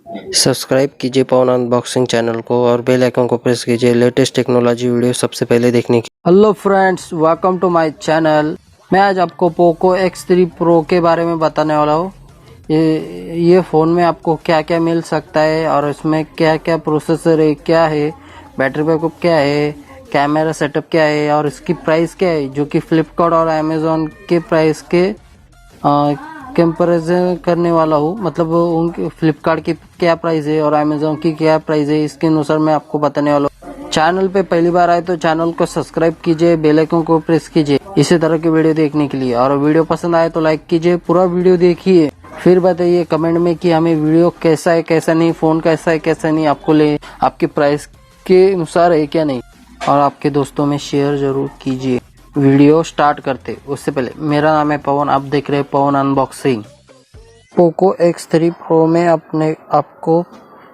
Subscribe कीजिए पवन unboxing channel को और बेल आइकन को प्रेस कीजिए लेटेस्ट टेक्नोलॉजी वीडियो सबसे पहले देखने की। Hello friends, welcome to my channel. मैं आज आपको पोको X3 Pro के बारे में बताने वाला हूँ। ये फ़ोन में आपको क्या क्या मिल सकता है और इसमें क्या क्या प्रोसेसर है, क्या है, बैटरी बैकअप क्या है, कैमरा सेटअप क्या है और इसकी प्राइस क्या है, जो कि फ्लिपकार्ट और अमेज़ॉन के प्राइस के कंपैरिजन करने वाला हूँ। मतलब उनके फ्लिपकार्ट की क्या प्राइस है और अमेज़ॉन की क्या प्राइस है, इसके अनुसार मैं आपको बताने वाला हूँ। चैनल पे पहली बार आए तो चैनल को सब्सक्राइब कीजिए, बेल आइकन को प्रेस कीजिए इसी तरह की वीडियो देखने के लिए। और वीडियो पसंद आए तो लाइक कीजिए, पूरा वीडियो देखिए, फिर बताइए कमेंट में कि हमें वीडियो कैसा है कैसा नहीं, फ़ोन कैसा है कैसा नहीं, आपको ले आपके प्राइस के अनुसार है क्या नहीं, और आपके दोस्तों में शेयर जरूर कीजिए। वीडियो स्टार्ट करते उससे पहले मेरा नाम है पवन, आप देख रहे हैं पवन अनबॉक्सिंग। पोको X3 Pro में आपको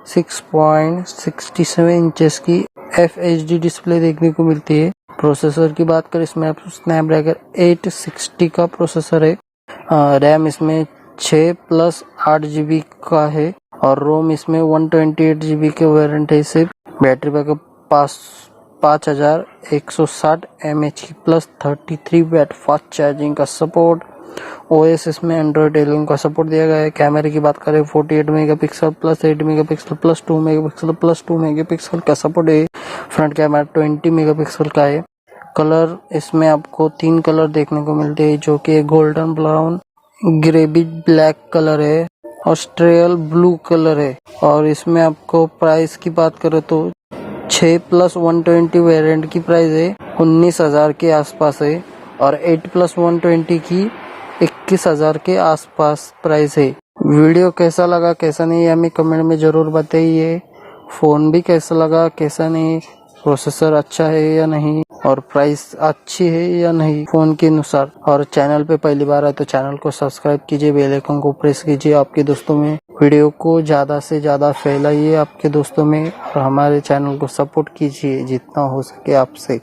6.67 इंचेस की FHD डिस्प्ले देखने को मिलती है। प्रोसेसर की बात करें, इसमें आपको स्नैपड्रैगन 860 का प्रोसेसर है। रैम इसमें 6+8 GB का है और रोम इसमें 128 GB के वेरिएंट है। सिर्फ बैटरी बैकअप 5160 mAh की प्लस 33 वाट फास्ट चार्जिंग का सपोर्ट। OS इसमें एंड्रॉयड 11 का सपोर्ट दिया गया है। कैमरे की बात करें, 48 megapixel plus 8 megapixel plus 2 megapixel plus 2 megapixel का सपोर्ट है। फ्रंट कैमरा 20 मेगापिक्सल का है। कलर इसमें आपको 3 कलर देखने को मिलते हैं, जो कि गोल्डन ब्राउन, ग्रेबी ब्लैक कलर है, ऑस्ट्रियल ब्लू कलर है। और इसमें आपको प्राइस की बात करें तो 6+120 वेरिएंट की प्राइस है 19,000 के आसपास है और 8+120 की 21,000 के आसपास प्राइस है। वीडियो कैसा लगा कैसा नहीं हमें कमेंट में जरूर बताइए। फ़ोन भी कैसा लगा कैसा नहीं, प्रोसेसर अच्छा है या नहीं और प्राइस अच्छी है या नहीं फ़ोन के अनुसार। और चैनल पे पहली बार आए तो चैनल को सब्सक्राइब कीजिए, बेल आइकन को प्रेस कीजिए। आपके दोस्तों में वीडियो को ज़्यादा से ज़्यादा फैलाइए आपके दोस्तों में और हमारे चैनल को सपोर्ट कीजिए जितना हो सके आपसे।